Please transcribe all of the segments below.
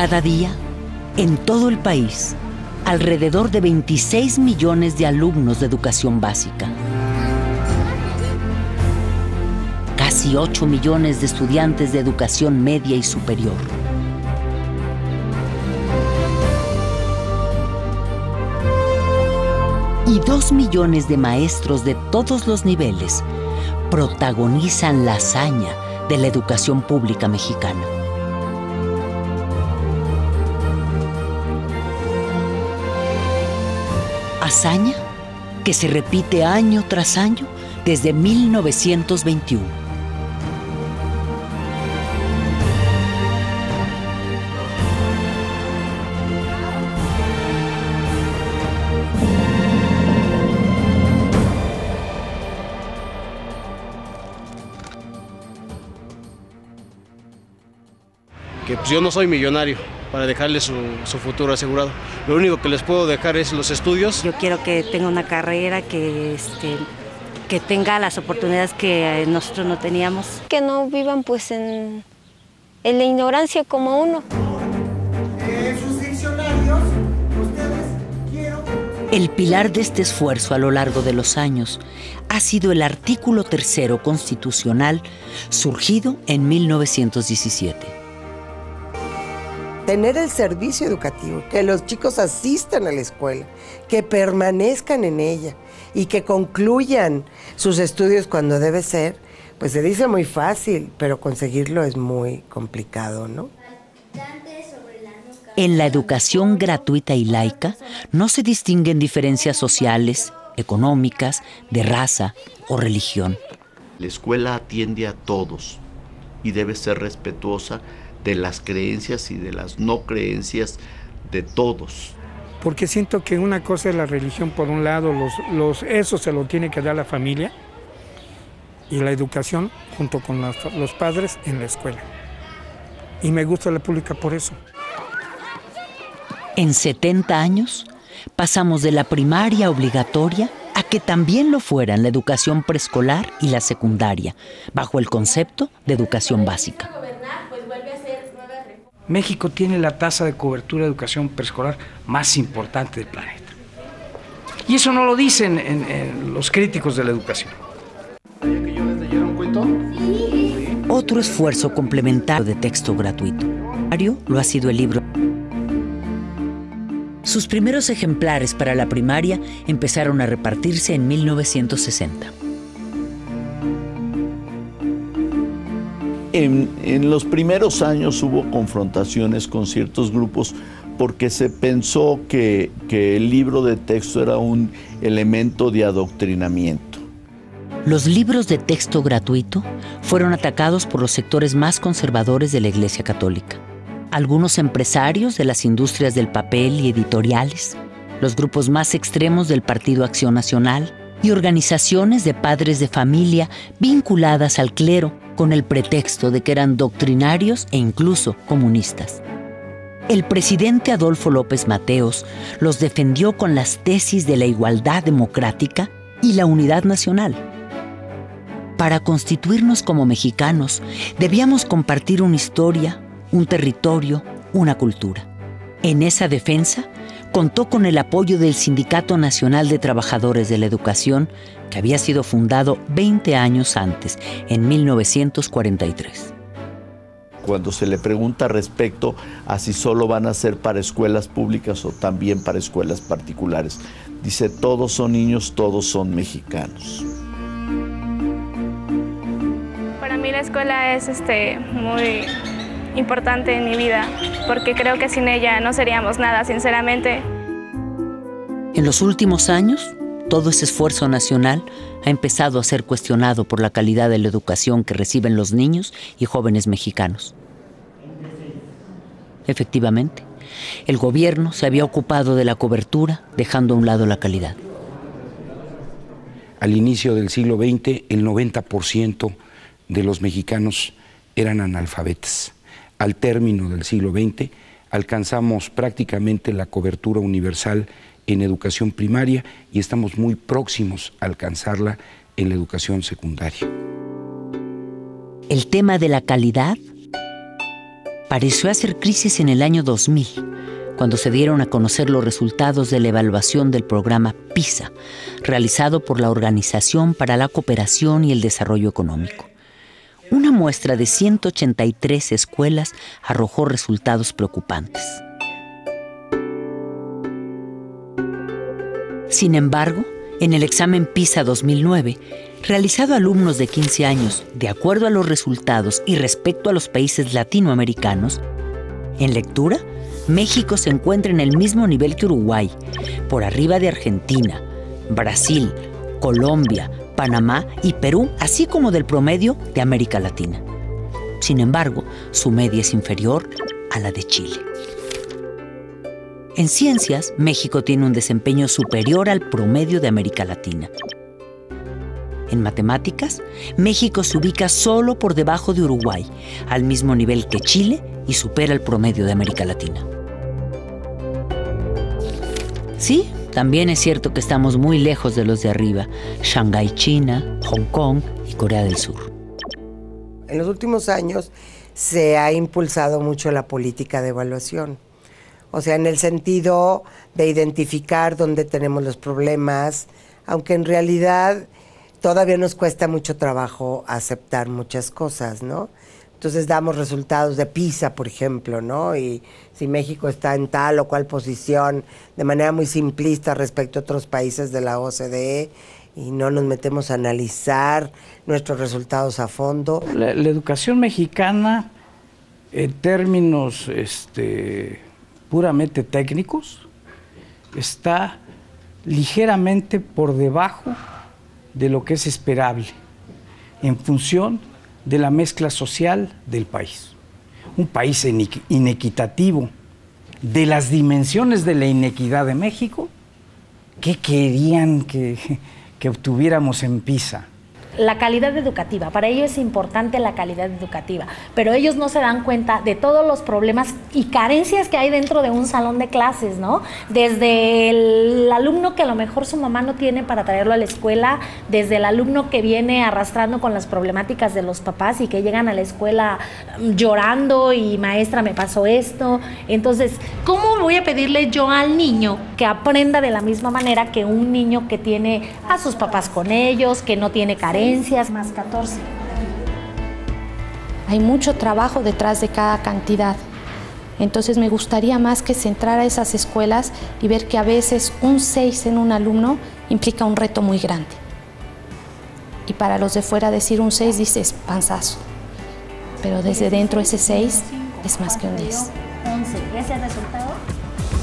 Cada día, en todo el país, alrededor de 26 millones de alumnos de educación básica. Casi 8 millones de estudiantes de educación media y superior. Y 2 millones de maestros de todos los niveles protagonizan la hazaña de la educación pública mexicana. Hazaña que se repite año tras año desde 1921. Que pues yo no soy millonario para dejarles su futuro asegurado. Lo único que les puedo dejar es los estudios. Yo quiero que tenga una carrera, que tenga las oportunidades que nosotros no teníamos. Que no vivan pues en la ignorancia como uno. Sus diccionarios, ustedes quiero... El pilar de este esfuerzo a lo largo de los años ha sido el artículo 3º constitucional surgido en 1917. Tener el servicio educativo, que los chicos asistan a la escuela, que permanezcan en ella y que concluyan sus estudios cuando debe ser, pues se dice muy fácil, pero conseguirlo es muy complicado, ¿no? En la educación gratuita y laica no se distinguen diferencias sociales, económicas, de raza o religión. La escuela atiende a todos y debe ser respetuosa de las creencias y de las no creencias de todos. Porque siento que una cosa es la religión por un lado, eso se lo tiene que dar la familia, y la educación junto con los padres en la escuela. Y me gusta la pública por eso. En 70 años pasamos de la primaria obligatoria a que también lo fueran la educación preescolar y la secundaria, bajo el concepto de educación básica. México tiene la tasa de cobertura de educación preescolar más importante del planeta. Y eso no lo dicen en los críticos de la educación. ¿Que yo les leyera un cuento? Sí. Otro esfuerzo complementario de texto gratuito lo ha sido el libro. Sus primeros ejemplares para la primaria empezaron a repartirse en 1960. En los primeros años hubo confrontaciones con ciertos grupos porque se pensó que el libro de texto era un elemento de adoctrinamiento. Los libros de texto gratuito fueron atacados por los sectores más conservadores de la Iglesia Católica. Algunos empresarios de las industrias del papel y editoriales, los grupos más extremos del Partido Acción Nacional y organizaciones de padres de familia vinculadas al clero con el pretexto de que eran doctrinarios e incluso comunistas. El presidente Adolfo López Mateos los defendió con las tesis de la igualdad democrática y la unidad nacional. Para constituirnos como mexicanos, debíamos compartir una historia, un territorio, una cultura. En esa defensa, contó con el apoyo del Sindicato Nacional de Trabajadores de la Educación, que había sido fundado 20 años antes, en 1943. Cuando se le pregunta respecto a si solo van a ser para escuelas públicas o también para escuelas particulares, dice: todos son niños, todos son mexicanos. Para mí la escuela es muy importante en mi vida, porque creo que sin ella no seríamos nada, sinceramente. En los últimos años, todo ese esfuerzo nacional ha empezado a ser cuestionado por la calidad de la educación que reciben los niños y jóvenes mexicanos. Efectivamente, el gobierno se había ocupado de la cobertura, dejando a un lado la calidad. Al inicio del siglo XX, el 90% de los mexicanos eran analfabetas. Al término del siglo XX, alcanzamos prácticamente la cobertura universal en educación primaria y estamos muy próximos a alcanzarla en la educación secundaria. El tema de la calidad Pareció hacer crisis en el año 2000, cuando se dieron a conocer los resultados de la evaluación del programa PISA, realizado por la Organización para la Cooperación y el Desarrollo Económico. Una muestra de 183 escuelas arrojó resultados preocupantes. Sin embargo, en el examen PISA 2009, realizado a alumnos de 15 años, de acuerdo a los resultados y respecto a los países latinoamericanos, en lectura, México se encuentra en el mismo nivel que Uruguay, por arriba de Argentina, Brasil, Colombia, Panamá y Perú, así como del promedio de América Latina. Sin embargo, su media es inferior a la de Chile. En ciencias, México tiene un desempeño superior al promedio de América Latina. En matemáticas, México se ubica solo por debajo de Uruguay, al mismo nivel que Chile, y supera el promedio de América Latina. Sí, también es cierto que estamos muy lejos de los de arriba: Shanghái, China, Hong Kong y Corea del Sur. En los últimos años se ha impulsado mucho la política de evaluación. O sea, en el sentido de identificar dónde tenemos los problemas, aunque en realidad todavía nos cuesta mucho trabajo aceptar muchas cosas, ¿no? Entonces damos resultados de PISA, por ejemplo, ¿no? Y si México está en tal o cual posición, de manera muy simplista respecto a otros países de la OCDE, y no nos metemos a analizar nuestros resultados a fondo. La educación mexicana, en términos puramente técnicos, está ligeramente por debajo de lo que es esperable en función de la mezcla social del país. Un país inequitativo, de las dimensiones de la inequidad de México, ¿qué querían que obtuviéramos en PISA? La calidad educativa, para ellos es importante la calidad educativa, pero ellos no se dan cuenta de todos los problemas y carencias que hay dentro de un salón de clases, ¿no? Desde el alumno que a lo mejor su mamá no tiene para traerlo a la escuela, desde el alumno que viene arrastrando con las problemáticas de los papás y que llegan a la escuela llorando y maestra, me pasó esto. Entonces, ¿cómo voy a pedirle yo al niño que aprenda de la misma manera que un niño que tiene a sus papás con ellos, que no tiene carencias? Más 14. Hay mucho trabajo detrás de cada cantidad. Entonces me gustaría más que centrar a esas escuelas y ver que a veces un 6 en un alumno implica un reto muy grande. Y para los de fuera decir un 6 dices panzazo. Pero desde dentro ese 6 es más que un 10. 11. ¿Ese resultado?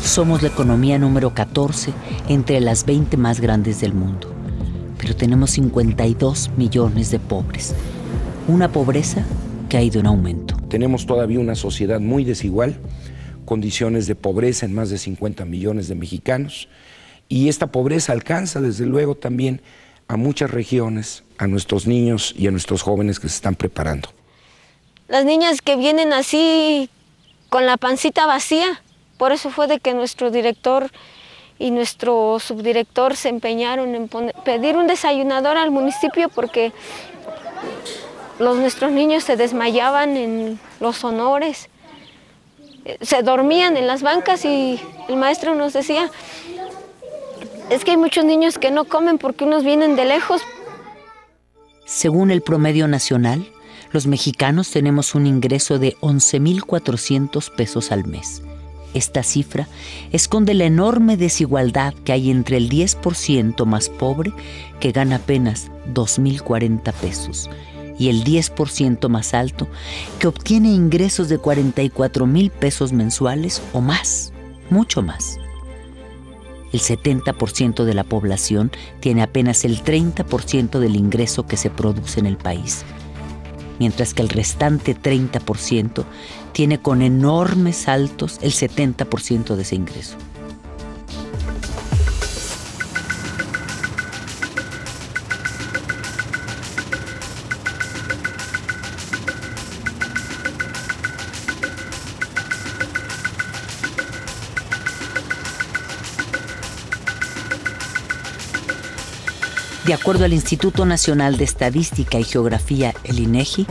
Somos la economía número 14 entre las 20 más grandes del mundo. Pero tenemos 52 millones de pobres. Una pobreza que ha ido en aumento. Tenemos todavía una sociedad muy desigual, condiciones de pobreza en más de 50 millones de mexicanos, y esta pobreza alcanza desde luego también a muchas regiones, a nuestros niños y a nuestros jóvenes que se están preparando. Las niñas que vienen así con la pancita vacía, por eso fue de que nuestro director y nuestro subdirector se empeñaron en pedir un desayunador al municipio, porque nuestros niños se desmayaban en los honores, se dormían en las bancas, y el maestro nos decía, es que hay muchos niños que no comen porque unos vienen de lejos. Según el promedio nacional, los mexicanos tenemos un ingreso de 11,400 pesos al mes. Esta cifra esconde la enorme desigualdad que hay entre el 10% más pobre, que gana apenas 2,040 pesos, y el 10% más alto, que obtiene ingresos de 44,000 pesos mensuales o más, mucho más. El 70% de la población tiene apenas el 30% del ingreso que se produce en el país, mientras que el restante 30% tiene con enormes saltos el 70% de ese ingreso. De acuerdo al Instituto Nacional de Estadística y Geografía, el INEGI,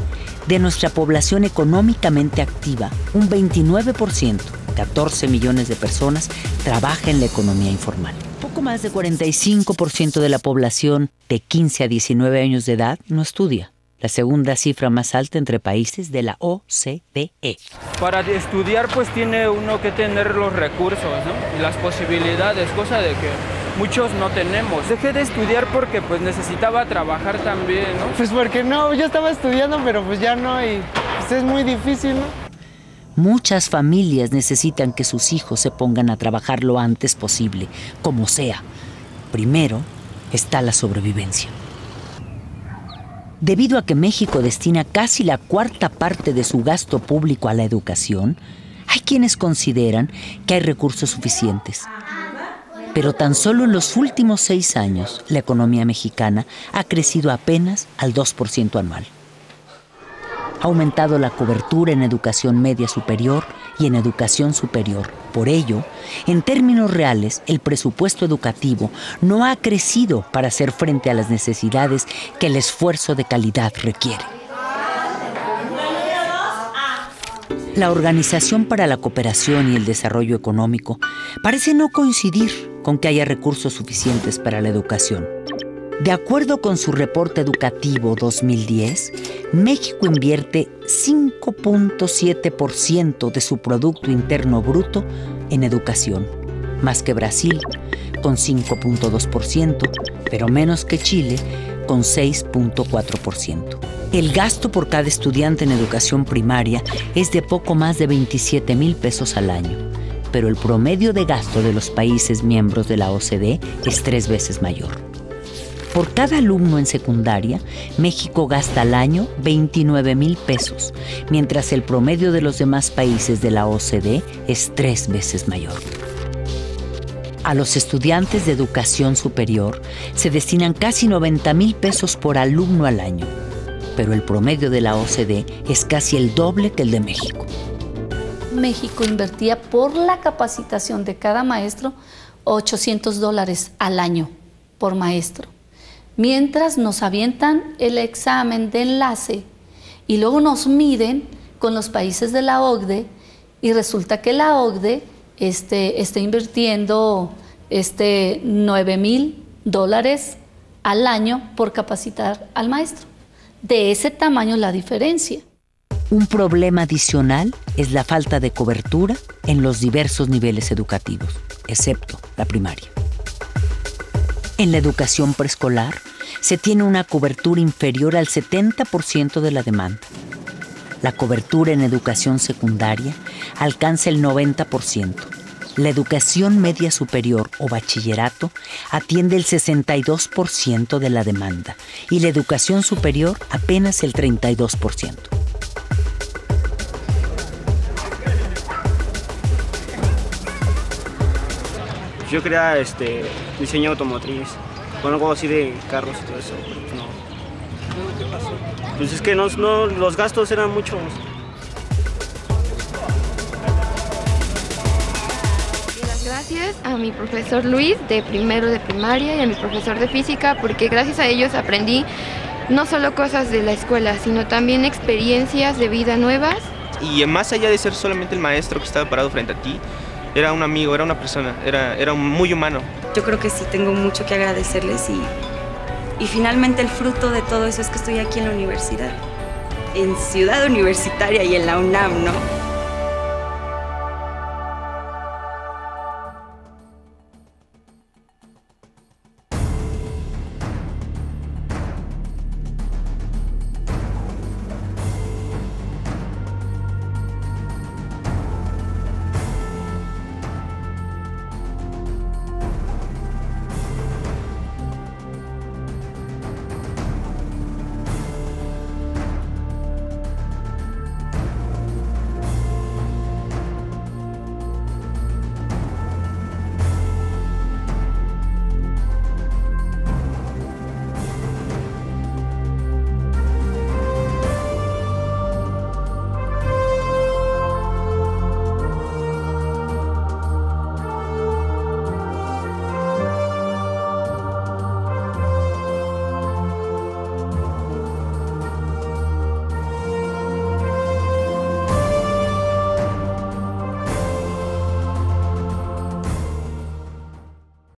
de nuestra población económicamente activa, un 29%, 14 millones de personas, trabaja en la economía informal. Poco más de 45% de la población de 15 a 19 años de edad no estudia, la segunda cifra más alta entre países de la OCDE. Para estudiar pues tiene uno que tener los recursos, ¿no? Y las posibilidades, cosa de que muchos no tenemos. Dejé de estudiar porque pues necesitaba trabajar también, ¿no? Pues porque no, yo estaba estudiando, pero pues ya no, y pues es muy difícil, ¿no? Muchas familias necesitan que sus hijos se pongan a trabajar lo antes posible, como sea. Primero está la sobrevivencia. Debido a que México destina casi la cuarta parte de su gasto público a la educación, hay quienes consideran que hay recursos suficientes. Pero tan solo en los últimos 6 años, la economía mexicana ha crecido apenas al 2% anual. Ha aumentado la cobertura en educación media superior y en educación superior. Por ello, en términos reales, el presupuesto educativo no ha crecido para hacer frente a las necesidades que el esfuerzo de calidad requiere. La Organización para la Cooperación y el Desarrollo Económico parece no coincidir con que haya recursos suficientes para la educación. De acuerdo con su reporte educativo 2010, México invierte 5.7% de su Producto Interno Bruto en educación, más que Brasil, con 5.2%, pero menos que Chile, con 6.4%. El gasto por cada estudiante en educación primaria es de poco más de 27,000 pesos al año, pero el promedio de gasto de los países miembros de la OCDE es 3 veces mayor. Por cada alumno en secundaria, México gasta al año 29,000 pesos, mientras el promedio de los demás países de la OCDE es 3 veces mayor. A los estudiantes de educación superior se destinan casi 90,000 pesos por alumno al año, pero el promedio de la OCDE es casi el doble que el de México. México invertía por la capacitación de cada maestro $800 al año por maestro. Mientras nos avientan el examen de enlace y luego nos miden con los países de la OCDE y resulta que la OCDE está invirtiendo $9,000 al año por capacitar al maestro. De ese tamaño la diferencia. Un problema adicional es la falta de cobertura en los diversos niveles educativos, excepto la primaria. En la educación preescolar se tiene una cobertura inferior al 70% de la demanda. La cobertura en educación secundaria alcanza el 90%. La educación media superior o bachillerato atiende el 62% de la demanda y la educación superior apenas el 32%. Yo quería diseño automotriz, con algo así de carros y todo eso, pero pues no. ¿Qué pasó? Pues es que no, los gastos eran muchos. Las gracias a mi profesor Luis de primero de primaria y a mi profesor de física, porque gracias a ellos aprendí no solo cosas de la escuela, sino también experiencias de vida nuevas. Y más allá de ser solamente el maestro que estaba parado frente a ti, era un amigo, era una persona, era muy humano. Yo creo que sí tengo mucho que agradecerles y finalmente el fruto de todo eso es que estoy aquí en la universidad, en Ciudad Universitaria y en la UNAM, ¿no?